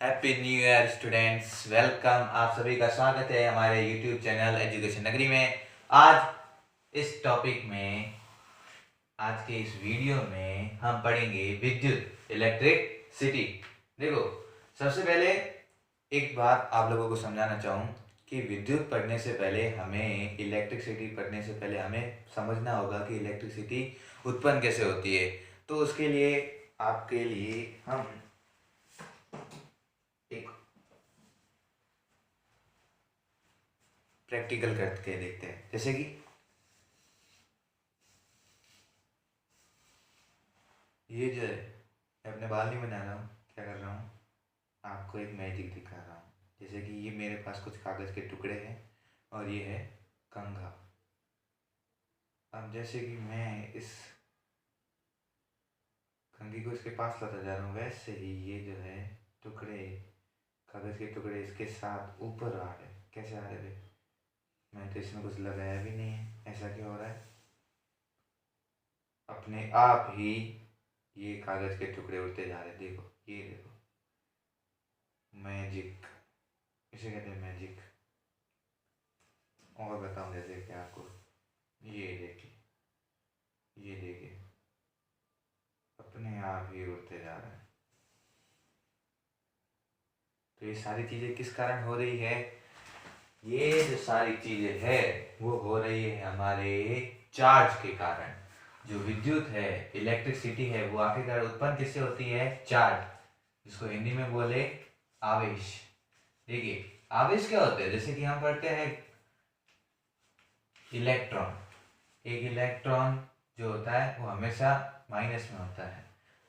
Happy new year students. Welcome, आप सभी का स्वागत है हमारे यूट्यूब चैनल एजुकेशन नगरी में। आज इस टॉपिक में, आज के इस वीडियो में हम पढ़ेंगे विद्युत, इलेक्ट्रिसिटी। देखो, सबसे पहले एक बात आप लोगों को समझाना चाहूँ कि विद्युत पढ़ने से पहले हमें, इलेक्ट्रिसिटी पढ़ने से पहले हमें समझना होगा कि इलेक्ट्रिसिटी उत्पन्न कैसे होती है। तो उसके लिए आपके लिए हम एक प्रैक्टिकल करके देखते हैं। जैसे कि ये जो है, मैं अपने बाल नहीं बना रहा हूँ, क्या कर रहा हूँ, आपको एक मैजिक दिखा रहा हूँ। जैसे कि ये मेरे पास कुछ कागज़ के टुकड़े हैं और ये है कंघा। अब जैसे कि मैं इस कंघी को इसके पास लाता जा रहा हूँ, वैसे ही ये जो है टुकड़े, कागज़ के टुकड़े इसके साथ ऊपर आ रहे। कैसे आ रहे थे? मैं तो इसमें कुछ लगाया भी नहीं है। ऐसा क्यों हो रहा है? अपने आप ही ये कागज़ के टुकड़े उड़ते जा रहे। देखो, ये देखो, मैजिक, इसे कहते हैं मैजिक। और बताऊं जैसे कि आपको, ये देखिए, ये देखिए, अपने आप ही उड़ते जा रहे हैं। तो ये सारी चीज़ें किस कारण हो रही है? ये जो सारी चीज़ें है वो हो रही है हमारे चार्ज के कारण। जो विद्युत है, इलेक्ट्रिसिटी है, वो आखिरकार उत्पन्न किससे होती है? चार्ज, जिसको हिंदी में बोले आवेश। देखिए, आवेश क्या होते हैं? जैसे कि हम पढ़ते हैं इलेक्ट्रॉन। एक इलेक्ट्रॉन जो होता है वो हमेशा माइनस में होता है,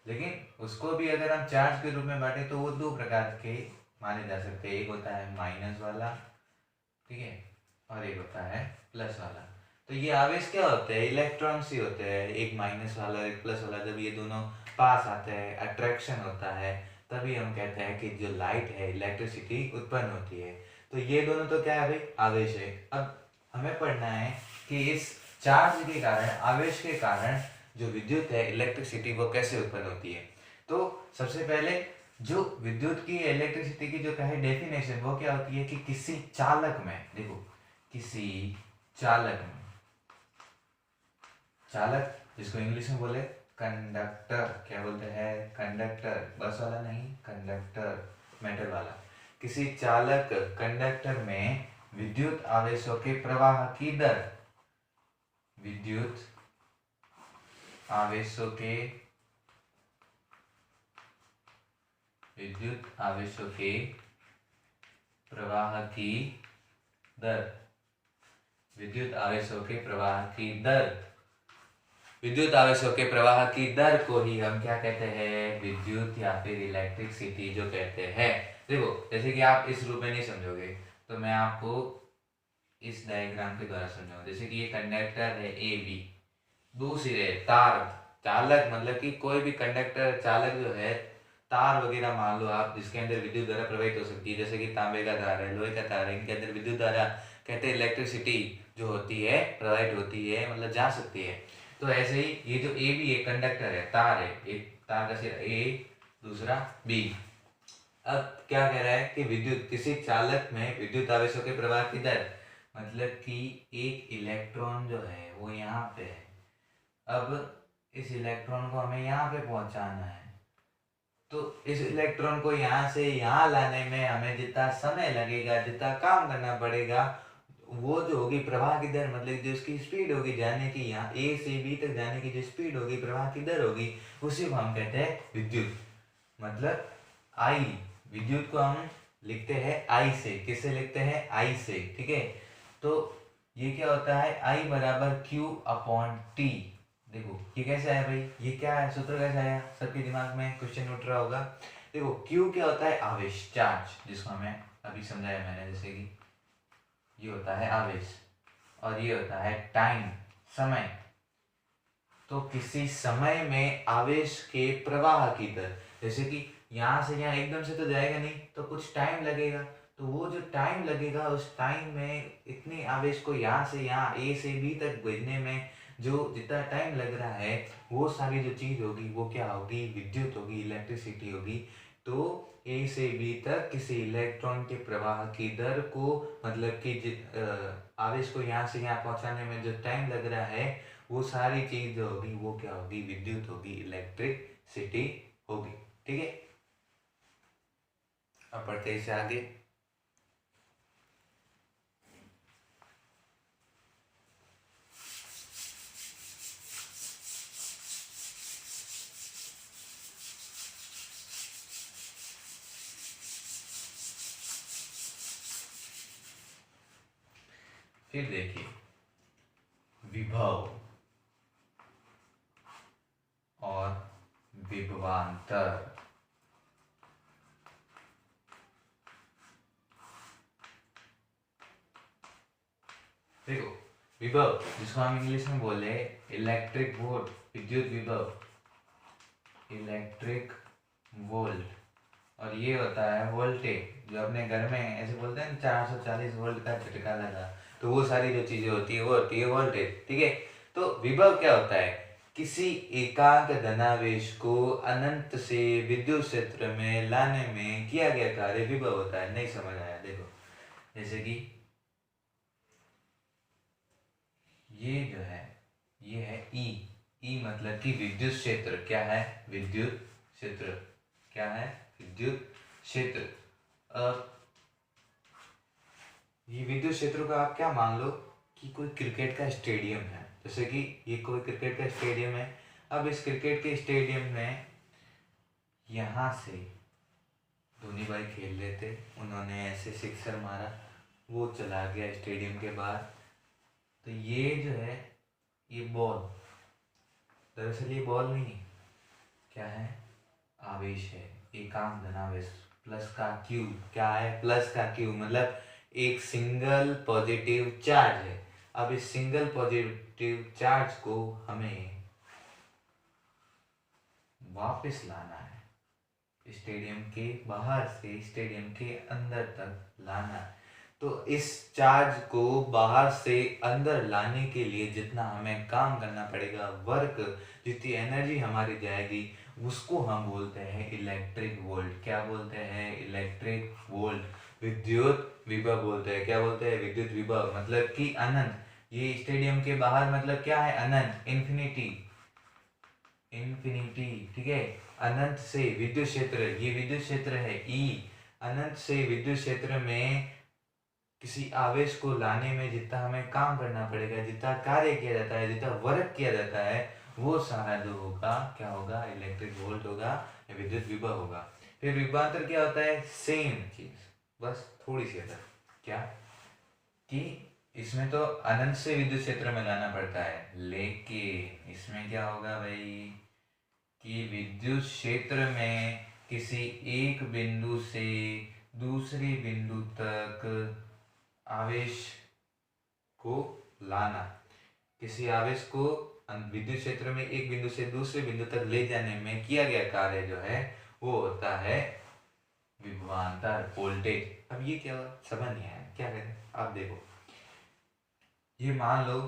लेकिन उसको भी अगर हम चार्ज के रूप में बांटे तो वो दो प्रकार के माने जा सकते हैं। एक होता है माइनस वाला, ठीक है, और एक होता है प्लस वाला। तो ये आवेश क्या होते हैं? इलेक्ट्रॉन्स ही होते हैं, एक माइनस वाला और एक प्लस वाला। जब ये दोनों पास आते हैं, अट्रैक्शन होता है, तभी हम कहते हैं कि जो लाइट है, इलेक्ट्रिसिटी उत्पन्न होती है। तो ये दोनों तो क्या है भाई? आवेश है। अब हमें पढ़ना है कि इस चार्ज के कारण, आवेश के कारण जो विद्युत है, इलेक्ट्रिसिटी, वो कैसे उत्पन्न होती है। तो सबसे पहले जो विद्युत की, इलेक्ट्रिसिटी की जो कहे डेफिनेशन, वो क्या होती है कि किसी चालक में, देखो, किसी चालक में, चालक जिसको इंग्लिश में बोले कंडक्टर, क्या बोलते हैं? कंडक्टर, बस वाला नहीं, कंडक्टर, मेटल वाला। किसी चालक, कंडक्टर में विद्युत आवेशों के प्रवाह की दर, विद्युत आवेशों के, विद्युत आवेशों के प्रवाह की दर, विद्युत आवेशों के प्रवाह की दर, विद्युत आवेशों के प्रवाह की दर को ही हम क्या कहते हैं? विद्युत या फिर इलेक्ट्रिसिटी जो कहते हैं। देखो, जैसे कि आप इस रूप में नहीं समझोगे, तो मैं आपको इस डायग्राम के द्वारा समझाऊंगा। जैसे कि ये कंडक्टर है ए बी, दूसरे तार, चालक मतलब कि कोई भी कंडक्टर, चालक जो है, तार वगैरह मान लो आप, जिसके अंदर विद्युत धारा प्रवाहित हो सकती है। जैसे कि तांबे का तार है, लोहे का तार है, इनके अंदर विद्युत धारा, कहते हैं इलेक्ट्रिसिटी जो होती है, प्रवाहित होती है, मतलब जा सकती है। तो ऐसे ही ये जो ए बी एक कंडक्टर है, तार है, एक तार का सिरा ए, दूसरा बी। अब क्या कह रहा है कि विद्युत, किसी चालक में विद्युत आवेशों के प्रवाह की दर, मतलब कि एक इलेक्ट्रॉन जो है वो यहाँ पे है। अब इस इलेक्ट्रॉन को हमें यहाँ पे पहुंचाना है, तो इस इलेक्ट्रॉन को यहाँ से यहाँ लाने में हमें जितना समय लगेगा, जितना काम करना पड़ेगा, वो जो होगी प्रवाह की दर, मतलब जो इसकी स्पीड होगी जाने की, यहाँ ए से बी तक जाने की जो स्पीड होगी, प्रवाह की दर होगी, उसी को हम कहते हैं विद्युत, मतलब आई। विद्युत को हम लिखते हैं आई से। किससे लिखते हैं? आई से, ठीक है। तो ये क्या होता है? आई बराबर क्यू अपॉन टी। देखो ये कैसे आया भाई? ये क्या है? सूत्र कैसे आया? सबके दिमाग में क्वेश्चन उठ रहा होगा। देखो, क्यू क्या होता है? आवेश, चार्ज, जिसको हमें अभी समझाया मैंने। जैसे कि ये होता है आवेश और ये होता है टाइम, समय। तो किसी समय में आवेश के प्रवाह की दर, जैसे कि यहाँ से यहाँ एकदम से तो जाएगा नहीं, तो कुछ टाइम लगेगा। तो वो जो टाइम लगेगा, उस टाइम में इतने आवेश को यहाँ से यहाँ ए से बी तक भेजने में जो जितना टाइम लग रहा है, वो सारी जो चीज़ होगी वो क्या होगी? विद्युत होगी, इलेक्ट्रिसिटी होगी। तो ए से बी तक किसी इलेक्ट्रॉन के प्रवाह की दर को, मतलब कि आवेश को यहाँ से यहाँ पहुंचाने में जो टाइम लग रहा है, वो सारी चीज जो होगी वो क्या होगी, विद्युत होगी, इलेक्ट्रिसिटी होगी। ठीक है, अब बढ़ते हैं इसे आगे। फिर देखिए विभव और विभवांतर। देखो विभव, जिसको हम इंग्लिश में बोले इलेक्ट्रिक वोल्ट, विद्युत विभव, इलेक्ट्रिक वोल्ट, और ये होता है वोल्टेज, जो अपने घर में ऐसे बोलते हैं 440 वोल्ट का झटका लगा, तो वो सारी जो चीजें होती है वो होती है वोल्टेज। ठीक है, तो विभव क्या होता है, किसी एकांक धनावेश को अनंत से विद्युत क्षेत्र में लाने में किया गया कार्य विभव होता है। नहीं समझ आया, देखो जैसे कि ये जो है ये है ई, ई मतलब कि विद्युत क्षेत्र। क्या है, विद्युत क्षेत्र। क्या है, विद्युत क्षेत्र। अब ये विद्युत क्षेत्र को आप क्या मान लो कि कोई क्रिकेट का स्टेडियम है, जैसे कि ये कोई क्रिकेट का स्टेडियम है। अब इस क्रिकेट के स्टेडियम में यहाँ से धोनी भाई खेल रहे थे, उन्होंने ऐसे सिक्सर मारा, वो चला गया स्टेडियम के बाहर। तो ये जो है ये बॉल, दरअसल ये बॉल नहीं, क्या है, आवेश है, एकांक धनावेश, प्लस का क्यू। क्या है, प्लस का क्यू, मतलब एक सिंगल पॉजिटिव चार्ज है। अब इस सिंगल पॉजिटिव चार्ज को हमें वापस लाना है, स्टेडियम के बाहर से स्टेडियम के अंदर तक लाना है। तो इस चार्ज को बाहर से अंदर लाने के लिए जितना हमें काम करना पड़ेगा, वर्क, जितनी एनर्जी हमारी जाएगी, उसको हम बोलते हैं इलेक्ट्रिक वोल्ट। क्या बोलते हैं, इलेक्ट्रिक वोल्ट। विद्युत विभव बोलते हैं। क्या बोलते हैं, विद्युत विभव, मतलब कि अनंत। ये स्टेडियम के बाहर मतलब क्या है, अनंत, इन्फिनिटी, इन्फिनिटी। ठीक है, अनंत से विद्युत क्षेत्र, ये विद्युत क्षेत्र है ई, अनंत से विद्युत क्षेत्र में किसी आवेश को लाने में जितना हमें काम करना पड़ेगा, जितना कार्य किया जाता है, जितना वर्क किया जाता है, वो सारा जो होगा क्या होगा, इलेक्ट्रिक वोल्ट होगा, विद्युत विभव होगा। फिर विभवांतर क्या होता है, सेम चीज, बस थोड़ी सी अलग। क्या कि इसमें तो अनंत से विद्युत क्षेत्र में लाना पड़ता है, लेकिन इसमें क्या होगा भाई कि विद्युत क्षेत्र में किसी एक बिंदु से दूसरे बिंदु तक आवेश को लाना, किसी आवेश को विद्युत क्षेत्र में एक बिंदु से दूसरे बिंदु तक ले जाने में किया गया कार्य जो है वो होता है विभवांतर, वोल्टेज। अब ये क्या समझ नहीं आया, क्या करें, आप देखो, ये मान लो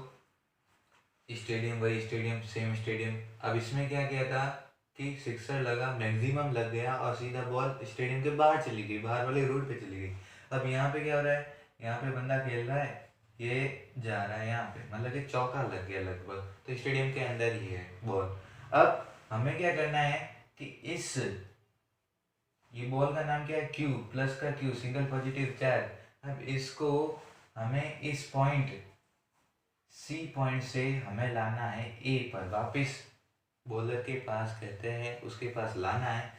स्टेडियम, वही स्टेडियम, सेम स्टेडियम। अब इसमें क्या किया था कि सिक्सर लगा, मैक्सिमम लग गया और सीधा बॉल स्टेडियम के बाहर चली गई, बाहर वाले रोड पे चली गई। अब यहाँ पे क्या हो रहा है, यहाँ पे बंदा खेल रहा है, ये जा रहा है यहाँ पे, मतलब कि चौका लग गया लगभग, तो स्टेडियम के अंदर ही है बॉल। अब हमें क्या करना है कि इस, ये बॉल का नाम क्या है, क्यू, प्लस का क्यू, सिंगल पॉजिटिव चार्ज। अब इसको हमें इस पॉइंट सी पॉइंट से हमें लाना है ए पर, वापिस बॉलर के पास कहते हैं उसके पास लाना है।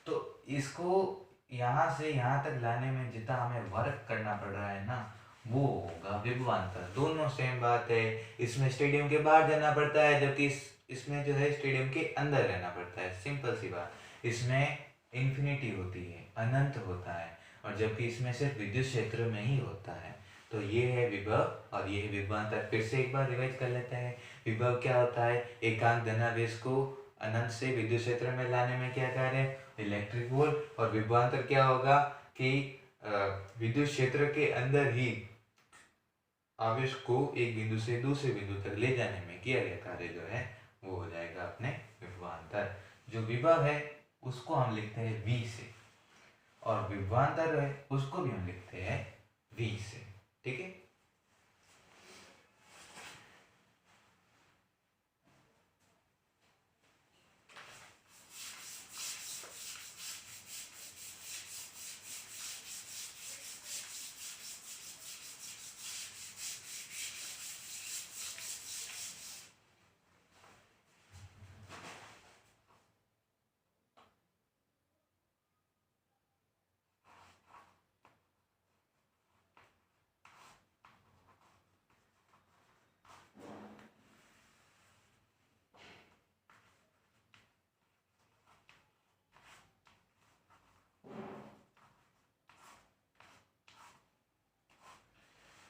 तो इसको यहाँ से यहाँ तक लाने में जितना हमें वर्क करना पड़ रहा है ना, वो होगा विभवांतर। दोनों सेम बात है, इसमें स्टेडियम के बाहर जाना पड़ता है, जबकि इसमें जो है स्टेडियम के अंदर रहना पड़ता है। सिंपल सी बात। इसमें इन्फिनिटी होती है, अनंत होता है, और जबकि इसमें सिर्फ विद्युत क्षेत्र में ही होता है। तो ये है विभव और ये है विभवांतर। फिर से एक बार रिवाइज कर लेते हैं। विभव क्या होता है, एकांक धनावेश को अनंत से विद्युत क्षेत्र में लाने में क्या कार्य, इलेक्ट्रिक वोल्ट। और विभवांतर क्या होगा कि विद्युत क्षेत्र के अंदर ही आवेश को एक बिंदु से दूसरे बिंदु तक ले जाने में किया गया कार्य जो है वो हो जाएगा अपने विभवांतर। जो विभव है उसको हम लिखते हैं V से, और विभवांतर है उसको भी हम लिखते हैं V से। ठीक है,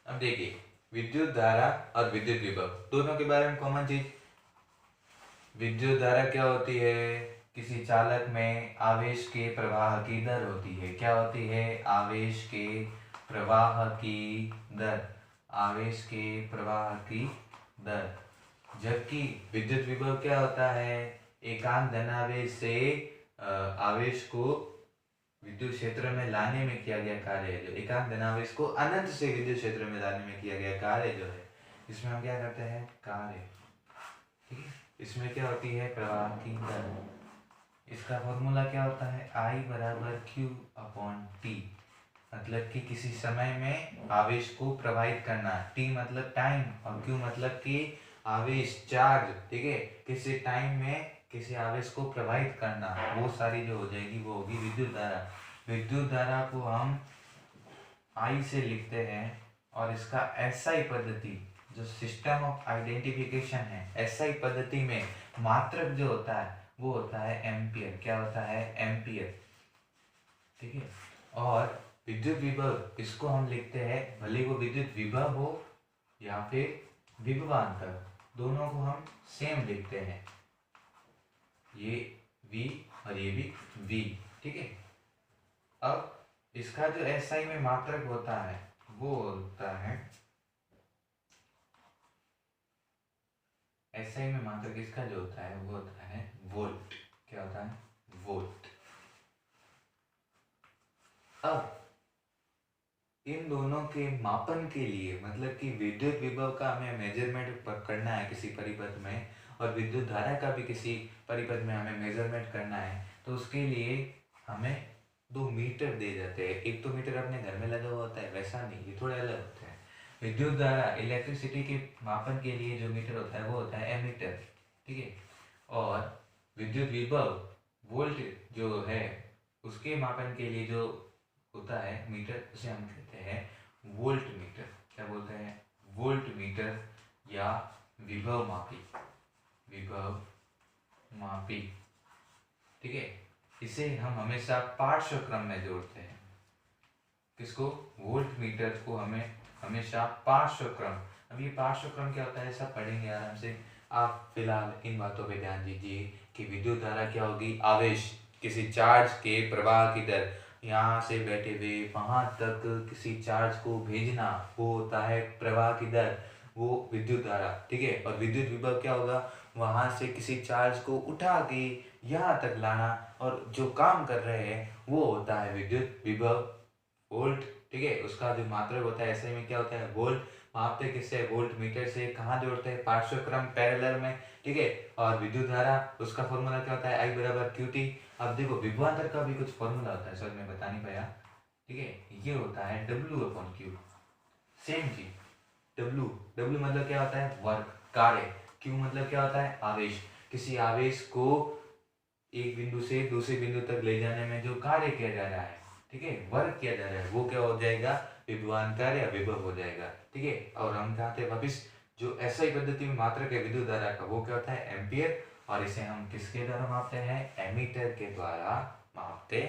अब देखिए विद्युत धारा और विद्युत विभव दोनों के बारे में कॉमन चीज। विद्युत धारा क्या होती है? किसी चालक में आवेश के प्रवाह की दर होती है। क्या होती है? आवेश के प्रवाह की दर। आवेश के प्रवाह की दर। जबकि विद्युत विभव क्या होता है? एकांक धनावेश से आवेश को विद्युत क्षेत्र में लाने में किया गया कार्य है। जो एकांक धनावेश को अनंत से विद्युत क्षेत्र में लाने में किया गया कार्य जो है, इसमें हम क्या करते हैं? कार्य। ठीक है, इसमें क्या होती है? प्रवाह की दर। इसका फॉर्मूला क्या होता है? I बराबर Q अपॉन T। मतलब कि किसी समय में आवेश को प्रवाहित करना, T मतलब टाइम और Q मतलब कि आवेश, चार्ज। ठीक है, किसी टाइम में किसी आवेश को प्रवाहित करना, वो सारी जो हो जाएगी वो होगी विद्युत धारा। विद्युत धारा को हम I से लिखते हैं और इसका SI पद्धति, जो सिस्टम ऑफ आइडेंटिफिकेशन है, SI पद्धति में मात्रक जो होता है वो होता है एम्पियर। क्या होता है? एम्पियर। ठीक है, और विद्युत विभव इसको हम लिखते हैं, भले वो विद्युत विभव हो या फिर विभवांतर, दोनों को हम सेम लिखते हैं। ये V और ये भी V। ठीक है, अब इसका जो SI में मात्रक होता है वो होता है, SI में मात्रक इसका जो होता है वो होता है वोल्ट। क्या होता है? वोल्ट। अब इन दोनों के मापन के लिए, मतलब कि विद्युत विभव का हमें मेजरमेंट करना है किसी परिपथ में, और विद्युत धारा का भी किसी परिपथ में हमें मेजरमेंट करना है, तो उसके लिए हमें 2 मीटर दे जाते हैं। एक तो मीटर अपने घर में लगा हुआ होता है, वैसा नहीं, ये थोड़े अलग होते हैं। विद्युत धारा, इलेक्ट्रिसिटी के मापन के लिए जो मीटर होता है वो होता है एमीटर। ठीक है, और विद्युत विभव, वोल्ट जो है, उसके मापन के लिए जो होता है मीटर, उसे हम कहते हैं वोल्ट मीटर। क्या बोलते हैं? वोल्ट मीटर या विभव मापी। विभव मापी। ठीक है, इसे हम हमेशा पार्श्व क्रम में जोड़ते हैं। किसको? वोल्ट मीटर को हमें हमेशा पार्श्व क्रम। अब ये पार्श्व क्रम क्या होता है सब पढ़ेंगे आराम से। आप फिलहाल इन बातों पे ध्यान दीजिए कि विद्युत धारा क्या होगी? आवेश, किसी चार्ज के प्रवाह की दर, यहाँ से बैठे हुए वहां तक किसी चार्ज को भेजना, वो होता है प्रवाह की दर, वो विद्युत धारा। ठीक है, और विद्युत विभव क्या होगा? वहां से किसी चार्ज को उठा के यहाँ तक लाना, और जो काम कर रहे हैं वो होता है विद्युत विभव, वोल्ट। ठीक है, उसका जो मात्रक होता है ऐसे में क्या होता है? वोल्ट। मापते किससे? वोल्ट मीटर से। कहाँ जोड़ते हैं? पार्श्व क्रम, पैरेलल में। ठीक है, और विद्युत धारा, उसका फॉर्मूला क्या होता है? I बराबर QT। अब देखो विभवांतर का भी कुछ फॉर्मूला होता है, सर मैं बता नहीं पाया। ठीक है, ये होता है W अपॉन Q। सेम चीज। W मतलब क्या होता है? वर्क, कार्य। Q मतलब क्या होता है? आवेश। किसी आवेश को एक बिंदु से दूसरे बिंदु तक ले जाने में जो कार्य किया जा रहा है, ठीक है, वर्क किया जा रहा है, वो क्या हो जाएगा? विभवांतर या विभव हो जाएगा। ठीक है, और हम कहा थे वापिस, जो SI पद्धति में मात्रक है विद्युत धारा का, वो क्या होता है? एम्पियर। और इसे हम किसके द्वारा मापते हैं? एमीटर के द्वारा मापते